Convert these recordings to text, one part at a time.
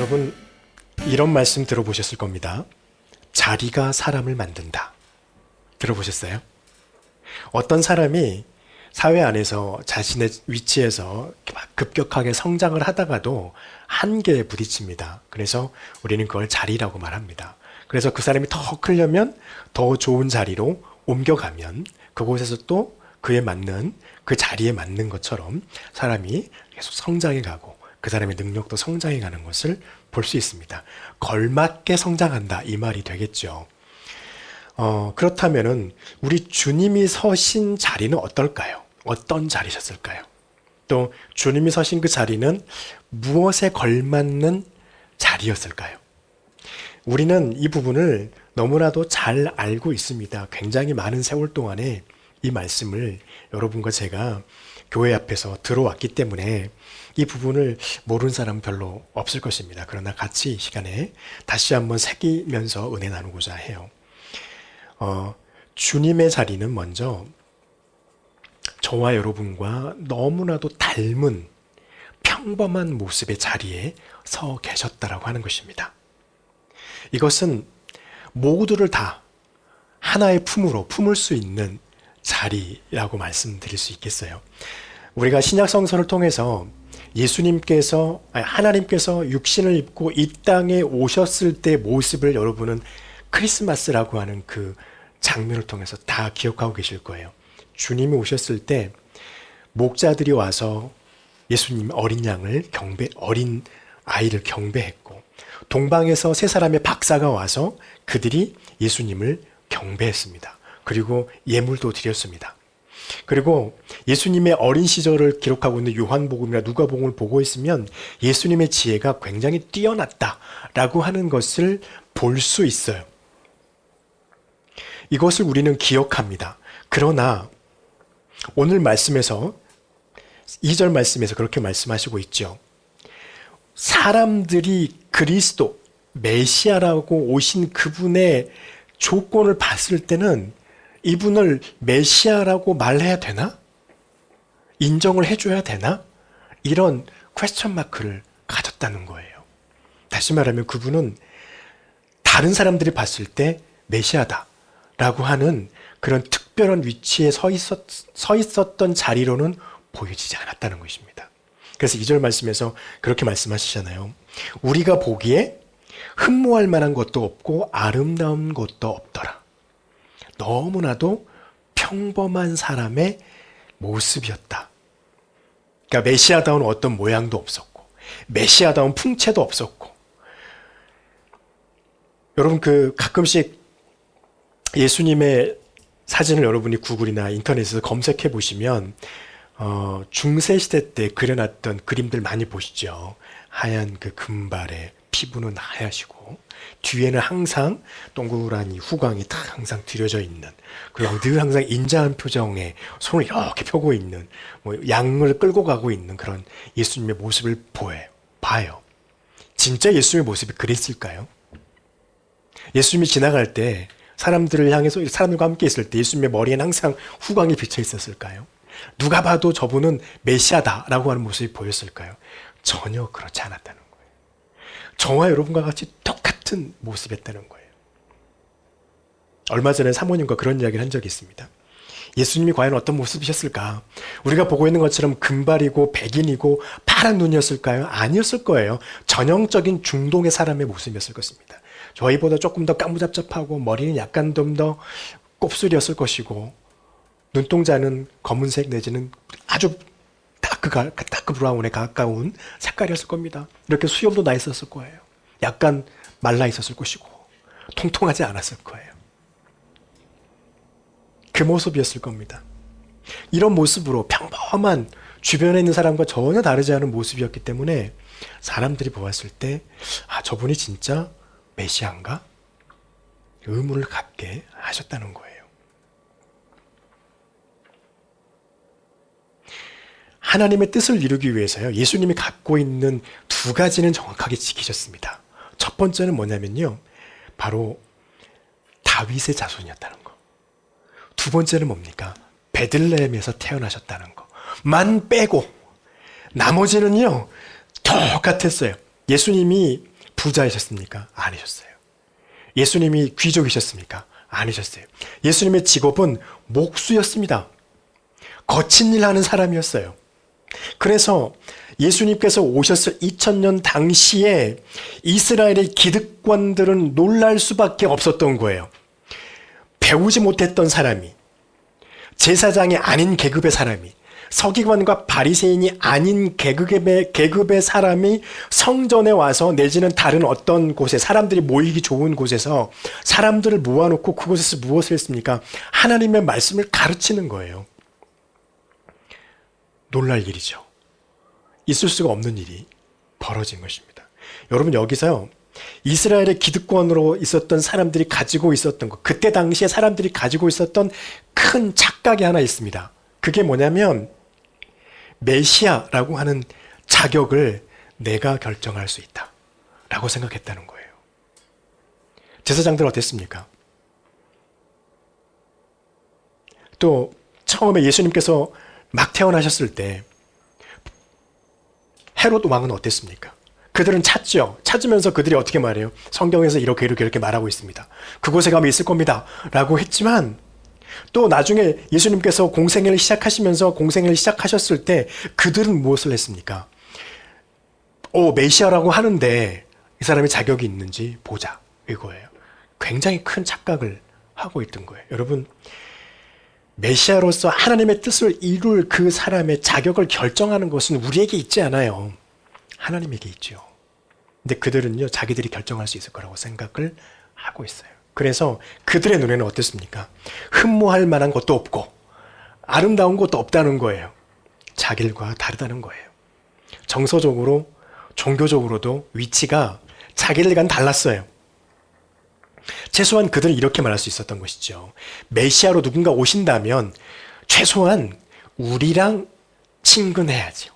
여러분, 이런 말씀 들어보셨을 겁니다. 자리가 사람을 만든다. 들어보셨어요? 어떤 사람이 사회 안에서 자신의 위치에서 급격하게 성장을 하다가도 한계에 부딪힙니다. 그래서 우리는 그걸 자리라고 말합니다. 그래서 그 사람이 더 크려면 더 좋은 자리로 옮겨가면 그곳에서 또 그에 맞는, 그 자리에 맞는 것처럼 사람이 계속 성장해 가고 그 사람의 능력도 성장해 가는 것을 볼 수 있습니다. 걸맞게 성장한다, 이 말이 되겠죠. 그렇다면은 우리 주님이 서신 자리는 어떨까요? 어떤 자리셨을까요? 또 주님이 서신 그 자리는 무엇에 걸맞는 자리였을까요? 우리는 이 부분을 너무나도 잘 알고 있습니다. 굉장히 많은 세월 동안에 이 말씀을 여러분과 제가 교회 앞에서 들어왔기 때문에 이 부분을 모르는 사람은 별로 없을 것입니다. 그러나 같이 이 시간에 다시 한번 새기면서 은혜 나누고자 해요. 주님의 자리는 먼저 저와 여러분과 너무나도 닮은 평범한 모습의 자리에 서 계셨다라고 하는 것입니다. 이것은 모두를 다 하나의 품으로 품을 수 있는 자리라고 말씀드릴 수 있겠어요. 우리가 신약 성서를 통해서 하나님께서 육신을 입고 이 땅에 오셨을 때 모습을 여러분은 크리스마스라고 하는 그 장면을 통해서 다 기억하고 계실 거예요. 주님이 오셨을 때 목자들이 와서 예수님 어린 아이를 경배했고, 동방에서 세 사람의 박사가 와서 그들이 예수님을 경배했습니다. 그리고 예물도 드렸습니다. 그리고 예수님의 어린 시절을 기록하고 있는 요한복음이나 누가복음을 보고 있으면 예수님의 지혜가 굉장히 뛰어났다라고 하는 것을 볼 수 있어요. 이것을 우리는 기억합니다. 그러나 오늘 말씀에서 2절 말씀에서 그렇게 말씀하시고 있죠. 사람들이 그리스도, 메시아라고 오신 그분의 조건을 봤을 때는 이분을 메시아라고 말해야 되나? 인정을 해줘야 되나? 이런 퀘스천 마크를 가졌다는 거예요. 다시 말하면 그분은 다른 사람들이 봤을 때 메시아다라고 하는 그런 특별한 위치에 서 있었던 자리로는 보여지지 않았다는 것입니다. 그래서 2절 말씀에서 그렇게 말씀하시잖아요. 우리가 보기에 흠모할 만한 것도 없고 아름다운 것도 없더라. 너무나도 평범한 사람의 모습이었다. 그러니까 메시아다운 어떤 모양도 없었고, 메시아다운 풍채도 없었고. 여러분, 가끔씩 예수님의 사진을 여러분이 구글이나 인터넷에서 검색해 보시면 중세시대 때 그려놨던 그림들 많이 보시죠. 하얀 그 금발에 피부는 하얗시고 뒤에는 항상 동그라니 후광이 딱 항상 들여져 있는, 그리고 늘 항상 인자한 표정에 손을 이렇게 펴고 있는, 양을 끌고 가고 있는 그런 예수님의 모습을 봐요. 진짜 예수님의 모습이 그랬을까요? 예수님이 지나갈 때 사람들과 함께 있을 때 예수님의 머리에는 항상 후광이 비쳐 있었을까요? 누가 봐도 저분은 메시아다라고 하는 모습이 보였을까요? 전혀 그렇지 않았다는 거예요. 저와 여러분과 같이 똑같은 모습이었다는 거예요. 얼마 전에 사모님과 그런 이야기를 한 적이 있습니다. 예수님이 과연 어떤 모습이셨을까? 우리가 보고 있는 것처럼 금발이고 백인이고 파란 눈이었을까요? 아니었을 거예요. 전형적인 중동의 사람의 모습이었을 것입니다. 저희보다 조금 더 까무잡잡하고 머리는 약간 좀 더 곱슬이었을 것이고, 눈동자는 검은색 내지는 아주 다크 브라운에 가까운 색깔이었을 겁니다. 이렇게 수염도 나 있었을 거예요. 약간 말라 있었을 것이고 통통하지 않았을 거예요. 그 모습이었을 겁니다. 이런 모습으로 평범한 주변에 있는 사람과 전혀 다르지 않은 모습이었기 때문에 사람들이 보았을 때 저분이 진짜 메시아인가? 의문을 갖게 하셨다는 거예요. 하나님의 뜻을 이루기 위해서요, 예수님이 갖고 있는 두 가지는 정확하게 지키셨습니다. 첫 번째는 뭐냐면요, 바로 다윗의 자손이었다는 거. 두 번째는 뭡니까? 베들레헴에서 태어나셨다는 거.만 빼고 나머지는요 똑같았어요. 예수님이 부자이셨습니까? 아니셨어요. 예수님이 귀족이셨습니까? 아니셨어요. 예수님의 직업은 목수였습니다. 거친 일 하는 사람이었어요. 그래서 예수님께서 오셨을 2000년 당시에 이스라엘의 기득권들은 놀랄 수밖에 없었던 거예요. 배우지 못했던 사람이, 제사장이 아닌 계급의 사람이, 서기관과 바리새인이 아닌 계급의 사람이 성전에 와서 내지는 다른 어떤 곳에 사람들이 모이기 좋은 곳에서 사람들을 모아놓고 그곳에서 무엇을 했습니까? 하나님의 말씀을 가르치는 거예요. 놀랄 일이죠. 있을 수가 없는 일이 벌어진 것입니다. 여러분, 여기서요, 이스라엘의 기득권으로 있었던 사람들이 가지고 있었던 것, 그때 당시에 사람들이 가지고 있었던 큰 착각이 하나 있습니다. 그게 뭐냐면 메시아라고 하는 자격을 내가 결정할 수 있다 라고 생각했다는 거예요. 제사장들 어땠습니까? 또 처음에 예수님께서 막 태어나셨을 때 헤롯 왕은 어땠습니까? 그들은 찾죠. 찾으면서 그들이 어떻게 말해요? 성경에서 이렇게 말하고 있습니다. 그곳에 가면 있을 겁니다 라고 했지만, 또 나중에 예수님께서 공생애를 시작하셨을 때 그들은 무엇을 했습니까? 메시아라고 하는데 이 사람이 자격이 있는지 보자, 이거예요. 굉장히 큰 착각을 하고 있던 거예요. 여러분, 메시아로서 하나님의 뜻을 이룰 그 사람의 자격을 결정하는 것은 우리에게 있지 않아요. 하나님에게 있죠. 근데 그들은요, 자기들이 결정할 수 있을 거라고 생각을 하고 있어요. 그래서 그들의 눈에는 어땠습니까? 흠모할 만한 것도 없고 아름다운 것도 없다는 거예요. 자기들과 다르다는 거예요. 정서적으로, 종교적으로도 위치가 자기들과는 달랐어요. 최소한 그들은 이렇게 말할 수 있었던 것이죠. 메시아로 누군가 오신다면 최소한 우리랑 친근해야죠.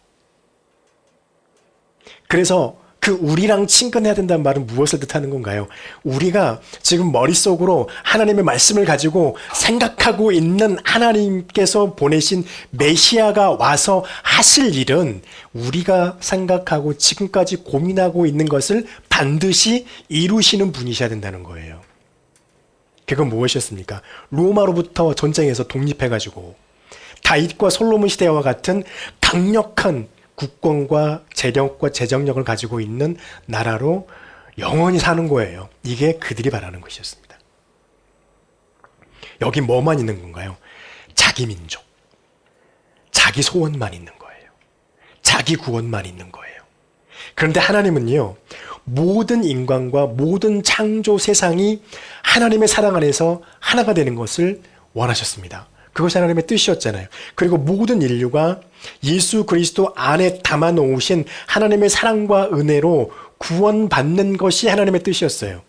그래서 그 우리랑 친근해야 된다는 말은 무엇을 뜻하는 건가요? 우리가 지금 머릿속으로 하나님의 말씀을 가지고 생각하고 있는 하나님께서 보내신 메시아가 와서 하실 일은 우리가 생각하고 지금까지 고민하고 있는 것을 반드시 이루시는 분이셔야 된다는 거예요. 그건 무엇이었습니까? 로마로부터 전쟁에서 독립해가지고 다윗과 솔로몬 시대와 같은 강력한 국권과 재력과 재정력을 가지고 있는 나라로 영원히 사는 거예요. 이게 그들이 바라는 것이었습니다. 여기 뭐만 있는 건가요? 자기 민족, 자기 소원만 있는 거예요. 자기 구원만 있는 거예요. 그런데 하나님은요, 모든 인간과 모든 창조 세상이 하나님의 사랑 안에서 하나가 되는 것을 원하셨습니다. 그것이 하나님의 뜻이었잖아요. 그리고 모든 인류가 예수 그리스도 안에 담아 놓으신 하나님의 사랑과 은혜로 구원받는 것이 하나님의 뜻이었어요.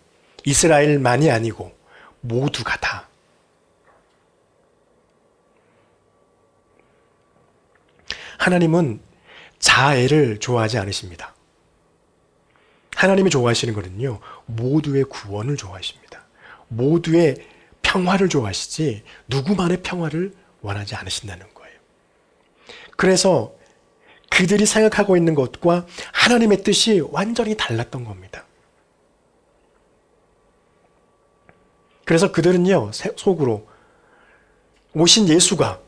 이스라엘만이 아니고 모두가 다. 하나님은 자애를 좋아하지 않으십니다. 하나님이 좋아하시는 것은요, 모두의 구원을 좋아하십니다. 모두의 평화를 좋아하시지 누구만의 평화를 원하지 않으신다는 거예요. 그래서 그들이 생각하고 있는 것과 하나님의 뜻이 완전히 달랐던 겁니다. 그래서 그들은요, 속으로 오신 예수가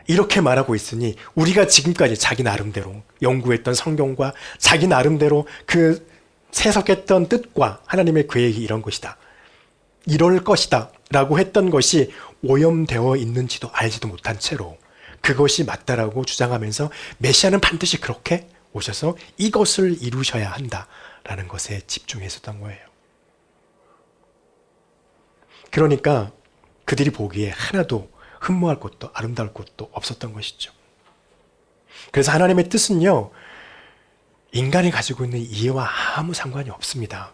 이렇게 말하고 있으니 우리가 지금까지 자기 나름대로 연구했던 성경과 자기 나름대로 그 세석했던 뜻과 하나님의 계획이 이런 것이다, 이럴 것이다 라고 했던 것이 오염되어 있는지도 알지도 못한 채로 그것이 맞다라고 주장하면서 메시아는 반드시 그렇게 오셔서 이것을 이루셔야 한다라는 것에 집중했었던 거예요. 그러니까 그들이 보기에 하나도 흠모할 것도 아름다울 것도 없었던 것이죠. 그래서 하나님의 뜻은요, 인간이 가지고 있는 이해와 아무 상관이 없습니다.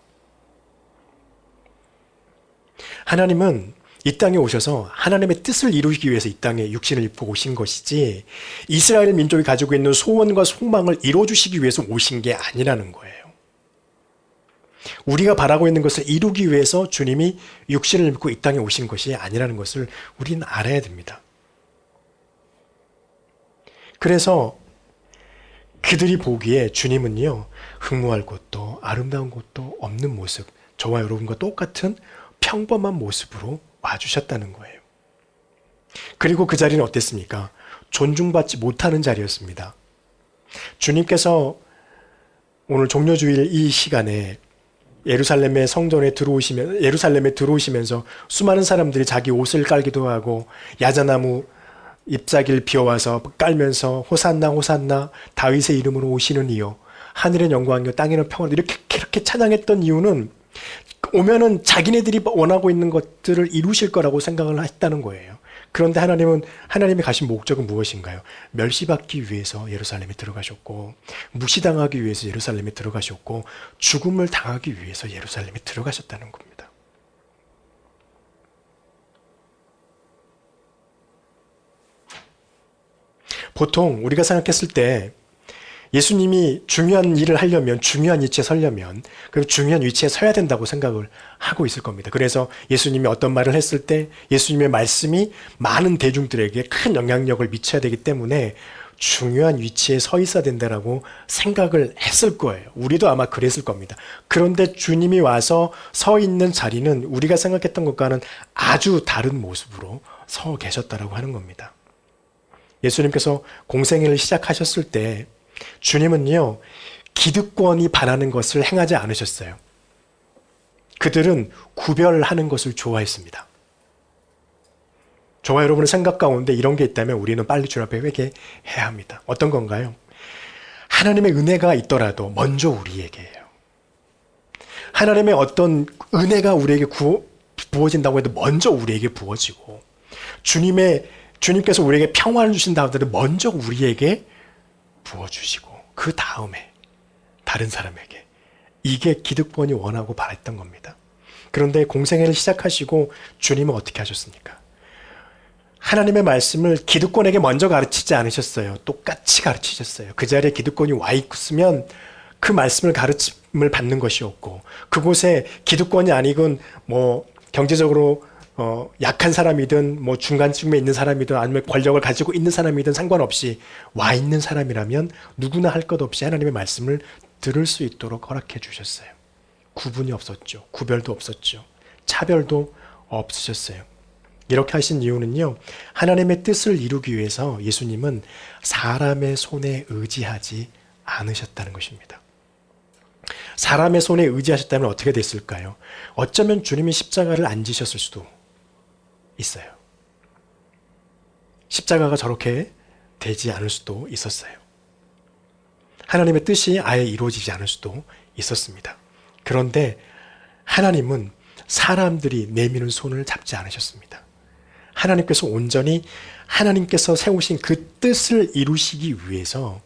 하나님은 이 땅에 오셔서 하나님의 뜻을 이루기 위해서 이 땅에 육신을 입고 오신 것이지 이스라엘 민족이 가지고 있는 소원과 소망을 이루어주시기 위해서 오신 게 아니라는 거예요. 우리가 바라고 있는 것을 이루기 위해서 주님이 육신을 입고 이 땅에 오신 것이 아니라는 것을 우리는 알아야 됩니다. 그래서 그들이 보기에 주님은요, 흠모할 것도 아름다운 것도 없는 모습, 저와 여러분과 똑같은 평범한 모습으로 와주셨다는 거예요. 그리고 그 자리는 어땠습니까? 존중받지 못하는 자리였습니다. 주님께서 오늘 종료주일 이 시간에 예루살렘의 성전에 예루살렘에 들어오시면서 수많은 사람들이 자기 옷을 깔기도 하고 야자나무 잎사귀를 비워와서 깔면서 호산나 호산나 다윗의 이름으로 오시는 이요 하늘의 영광이요 땅에는 평화 이렇게 찬양했던 이유는 오면은 자기네들이 원하고 있는 것들을 이루실 거라고 생각을 했다는 거예요. 그런데 하나님이 가신 목적은 무엇인가요? 멸시받기 위해서 예루살렘에 들어가셨고, 무시당하기 위해서 예루살렘에 들어가셨고, 죽음을 당하기 위해서 예루살렘에 들어가셨다는 겁니다. 보통 우리가 생각했을 때 예수님이 중요한 일을 하려면, 중요한 위치에 서려면, 그럼 중요한 위치에 서야 된다고 생각을 하고 있을 겁니다. 그래서 예수님이 어떤 말을 했을 때 예수님의 말씀이 많은 대중들에게 큰 영향력을 미쳐야 되기 때문에 중요한 위치에 서 있어야 된다라고 생각을 했을 거예요. 우리도 아마 그랬을 겁니다. 그런데 주님이 와서 서 있는 자리는 우리가 생각했던 것과는 아주 다른 모습으로 서 계셨다라고 하는 겁니다. 예수님께서 공생애를 시작하셨을 때 주님은요, 기득권이 바라는 것을 행하지 않으셨어요. 그들은 구별하는 것을 좋아했습니다. 저와 여러분의 생각 가운데 이런 게 있다면 우리는 빨리 주님 앞에 회개해야 합니다. 어떤 건가요? 하나님의 은혜가 있더라도 먼저 우리에게예요. 하나님의 어떤 은혜가 우리에게 부어진다고 해도 먼저 우리에게 부어지고, 주님께서 우리에게 평화를 주신다 하더라도 먼저 우리에게 부어주시고 그 다음에 다른 사람에게, 이게 기득권이 원하고 바랬던 겁니다. 그런데 공생애를 시작하시고 주님은 어떻게 하셨습니까? 하나님의 말씀을 기득권에게 먼저 가르치지 않으셨어요. 똑같이 가르치셨어요. 그 자리에 기득권이 와 있으면 그 가르침을 받는 것이었고, 그곳에 기득권이 아니건 경제적으로 약한 사람이든 중간쯤에 있는 사람이든 아니면 권력을 가지고 있는 사람이든 상관없이 와 있는 사람이라면 누구나 할 것 없이 하나님의 말씀을 들을 수 있도록 허락해 주셨어요. 구분이 없었죠. 구별도 없었죠. 차별도 없으셨어요. 이렇게 하신 이유는요, 하나님의 뜻을 이루기 위해서 예수님은 사람의 손에 의지하지 않으셨다는 것입니다. 사람의 손에 의지하셨다면 어떻게 됐을까요? 어쩌면 주님이 십자가를 안 지셨을 수도 있어요. 십자가가 저렇게 되지 않을 수도 있었어요. 하나님의 뜻이 아예 이루어지지 않을 수도 있었습니다. 그런데 하나님은 사람들이 내미는 손을 잡지 않으셨습니다. 하나님께서 온전히 하나님께서 세우신 그 뜻을 이루시기 위해서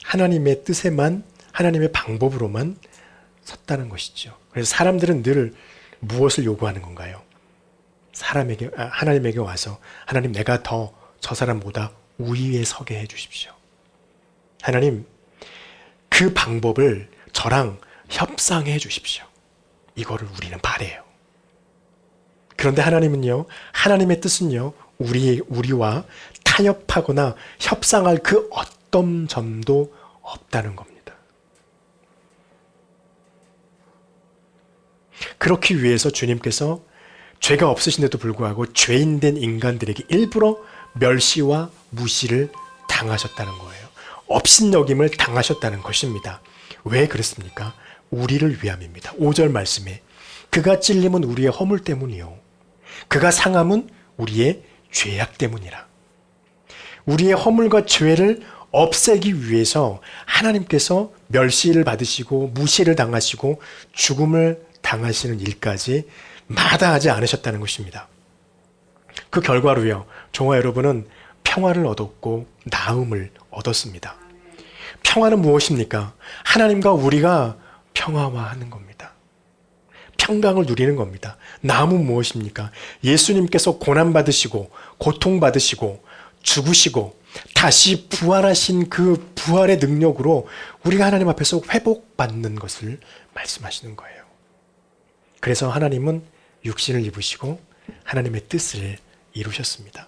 하나님의 뜻에만, 하나님의 방법으로만 섰다는 것이죠. 그래서 사람들은 늘 무엇을 요구하는 건가요? 하나님에게 와서 하나님, 내가 더 저 사람보다 우위에 서게 해 주십시오. 하나님, 그 방법을 저랑 협상해 주십시오. 이거를 우리는 바래요. 그런데 하나님은요, 하나님의 뜻은요, 우리와 타협하거나 협상할 그 어떤 점도 없다는 겁니다. 그렇기 위해서 주님께서 죄가 없으신데도 불구하고 죄인된 인간들에게 일부러 멸시와 무시를 당하셨다는 거예요. 업신여김을 당하셨다는 것입니다. 왜 그랬습니까? 우리를 위함입니다. 5절 말씀에 그가 찔림은 우리의 허물 때문이요, 그가 상함은 우리의 죄악 때문이라. 우리의 허물과 죄를 없애기 위해서 하나님께서 멸시를 받으시고 무시를 당하시고 죽음을 당하시는 일까지 마다하지 않으셨다는 것입니다. 그 결과로요, 저와 여러분은 평화를 얻었고 나음을 얻었습니다. 평화는 무엇입니까? 하나님과 우리가 평화화하는 겁니다. 평강을 누리는 겁니다. 나음은 무엇입니까? 예수님께서 고난받으시고 고통받으시고 죽으시고 다시 부활하신 그 부활의 능력으로 우리가 하나님 앞에서 회복받는 것을 말씀하시는 거예요. 그래서 하나님은 육신을 입으시고 하나님의 뜻을 이루셨습니다.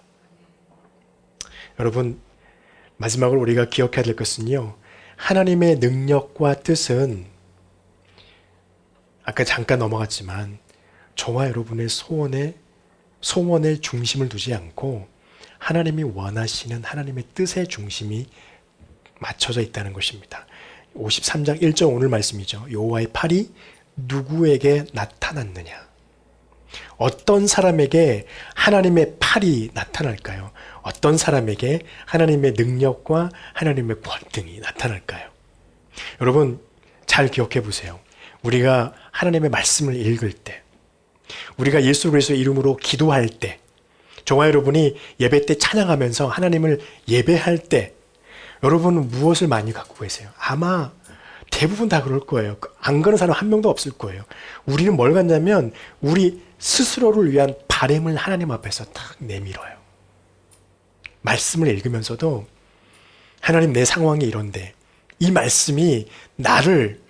여러분, 마지막으로 우리가 기억해야 될 것은요, 하나님의 능력과 뜻은 아까 잠깐 넘어갔지만 저와 여러분의 소원에 중심을 두지 않고 하나님이 원하시는 하나님의 뜻의 중심이 맞춰져 있다는 것입니다. 53장 1절 오늘 말씀이죠. 여호와의 팔이 누구에게 나타났느냐? 어떤 사람에게 하나님의 팔이 나타날까요? 어떤 사람에게 하나님의 능력과 하나님의 권능이 나타날까요? 여러분 잘 기억해 보세요. 우리가 하나님의 말씀을 읽을 때, 우리가 예수 그리스도의 이름으로 기도할 때, 저와 여러분이 예배 때 찬양하면서 하나님을 예배할 때 여러분은 무엇을 많이 갖고 계세요? 아마 대부분 다 그럴 거예요. 안 그런 사람 한 명도 없을 거예요. 우리는 뭘 갖냐면 우리 스스로를 위한 바램을 하나님 앞에서 딱 내밀어요. 말씀을 읽으면서도 하나님 내 상황이 이런데 이 말씀이 나를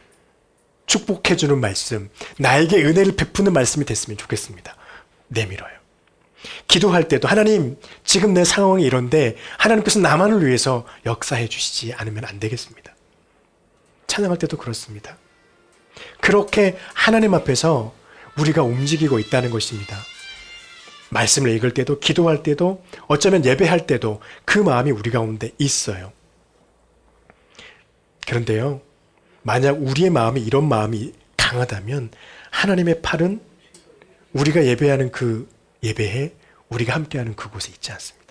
축복해주는 말씀, 나에게 은혜를 베푸는 말씀이 됐으면 좋겠습니다. 내밀어요. 기도할 때도 하나님 지금 내 상황이 이런데 하나님께서 나만을 위해서 역사해 주시지 않으면 안 되겠습니다. 찬양할 때도 그렇습니다. 그렇게 하나님 앞에서 우리가 움직이고 있다는 것입니다. 말씀을 읽을 때도 기도할 때도 어쩌면 예배할 때도 그 마음이 우리 가운데 있어요. 그런데요, 만약 우리의 마음이 이런 마음이 강하다면 하나님의 팔은 우리가 예배하는 그 예배에 우리가 함께하는 그곳에 있지 않습니다.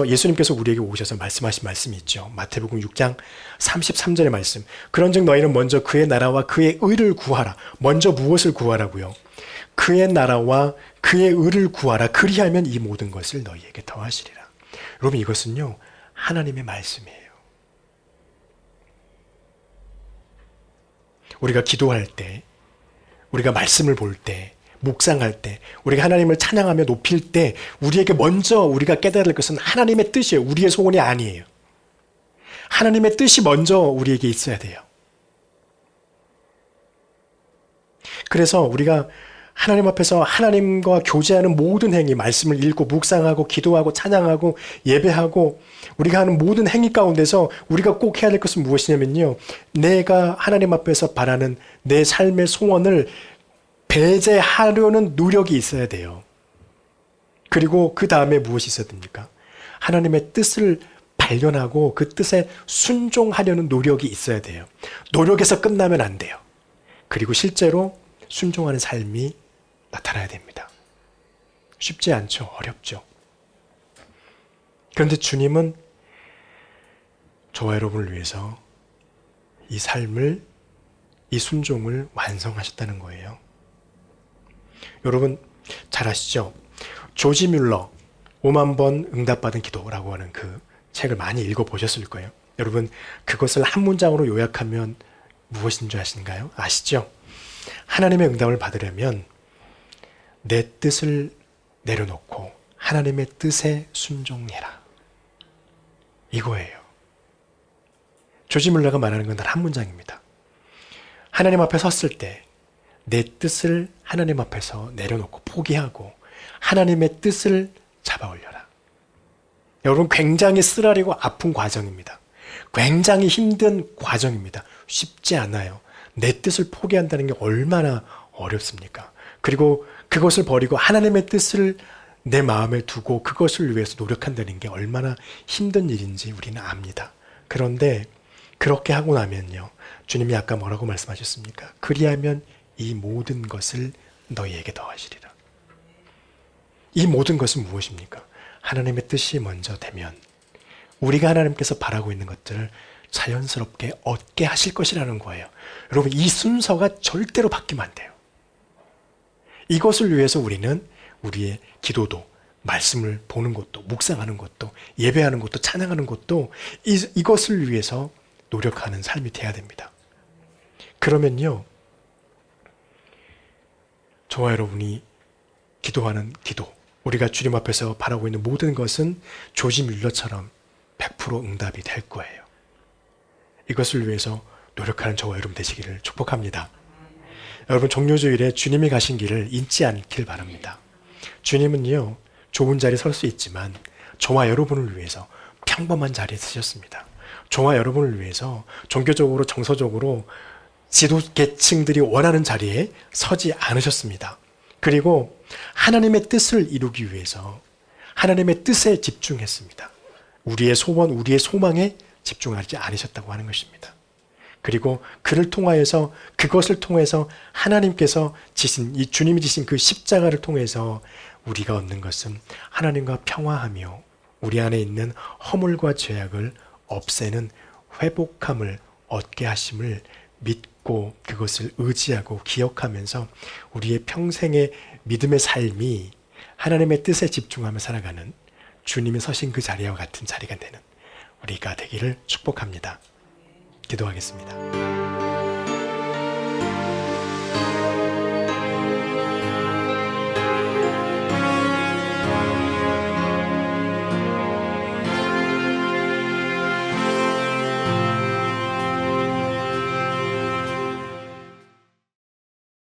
예수님께서 우리에게 오셔서 말씀하신 말씀이 있죠. 마태복음 6장 33절의 말씀. 그런즉 너희는 먼저 그의 나라와 그의 의를 구하라. 먼저 무엇을 구하라고요? 그의 나라와 그의 의를 구하라. 그리하면 이 모든 것을 너희에게 더하시리라. 여러분 이것은요, 하나님의 말씀이에요. 우리가 기도할 때, 우리가 말씀을 볼 때, 묵상할 때, 우리가 하나님을 찬양하며 높일 때 우리에게 먼저 우리가 깨달을 것은 하나님의 뜻이에요. 우리의 소원이 아니에요. 하나님의 뜻이 먼저 우리에게 있어야 돼요. 그래서 우리가 하나님 앞에서 하나님과 교제하는 모든 행위, 말씀을 읽고 묵상하고 기도하고 찬양하고 예배하고 우리가 하는 모든 행위 가운데서 우리가 꼭 해야 될 것은 무엇이냐면요, 내가 하나님 앞에서 바라는 내 삶의 소원을 배제하려는 노력이 있어야 돼요. 그리고 그 다음에 무엇이 있어야 됩니까? 하나님의 뜻을 발견하고 그 뜻에 순종하려는 노력이 있어야 돼요. 노력에서 끝나면 안 돼요. 그리고 실제로 순종하는 삶이 나타나야 됩니다. 쉽지 않죠. 어렵죠. 그런데 주님은 저와 여러분을 위해서 이 삶을, 이 순종을 완성하셨다는 거예요. 여러분 잘 아시죠? 조지 뮬러 5만 번 응답받은 기도라고 하는 그 책을 많이 읽어보셨을 거예요. 여러분 그것을 한 문장으로 요약하면 무엇인 줄 아시죠? 하나님의 응답을 받으려면 내 뜻을 내려놓고 하나님의 뜻에 순종해라. 이거예요. 조지 뮬러가 말하는 건 단 한 문장입니다. 하나님 앞에 섰을 때 내 뜻을 하나님 앞에서 내려놓고 포기하고 하나님의 뜻을 잡아 올려라. 여러분 굉장히 쓰라리고 아픈 과정입니다. 굉장히 힘든 과정입니다. 쉽지 않아요. 내 뜻을 포기한다는 게 얼마나 어렵습니까? 그리고 그것을 버리고 하나님의 뜻을 내 마음에 두고 그것을 위해서 노력한다는 게 얼마나 힘든 일인지 우리는 압니다. 그런데 그렇게 하고 나면요, 주님이 아까 뭐라고 말씀하셨습니까? 그리하면 이 모든 것을 너희에게 더하시리라. 이 모든 것은 무엇입니까? 하나님의 뜻이 먼저 되면 우리가 하나님께서 바라고 있는 것들을 자연스럽게 얻게 하실 것이라는 거예요. 여러분 이 순서가 절대로 바뀌면 안 돼요. 이것을 위해서 우리는 우리의 기도도, 말씀을 보는 것도, 묵상하는 것도, 예배하는 것도, 찬양하는 것도 이것을 위해서 노력하는 삶이 돼야 됩니다. 그러면요, 저와 여러분이 기도하는 기도, 우리가 주님 앞에서 바라고 있는 모든 것은 조지 뮬러처럼 100% 응답이 될 거예요. 이것을 위해서 노력하는 저와 여러분 되시기를 축복합니다. 여러분 종료주일에 주님이 가신 길을 잊지 않길 바랍니다. 주님은요, 좁은 자리에 설 수 있지만 저와 여러분을 위해서 평범한 자리에 서셨습니다. 저와 여러분을 위해서 종교적으로 정서적으로 지도계층들이 원하는 자리에 서지 않으셨습니다. 그리고 하나님의 뜻을 이루기 위해서 하나님의 뜻에 집중했습니다. 우리의 소원, 우리의 소망에 집중하지 않으셨다고 하는 것입니다. 그리고 그것을 통해서 하나님께서 지신, 이 주님이 지신 그 십자가를 통해서 우리가 얻는 것은 하나님과 평화하며 우리 안에 있는 허물과 죄악을 없애는 회복함을 얻게 하심을 믿고 그것을 의지하고 기억하면서 우리의 평생의 믿음의 삶이 하나님의 뜻에 집중하며 살아가는 주님이 서신 그 자리와 같은 자리가 되는 우리가 되기를 축복합니다. 기도하겠습니다.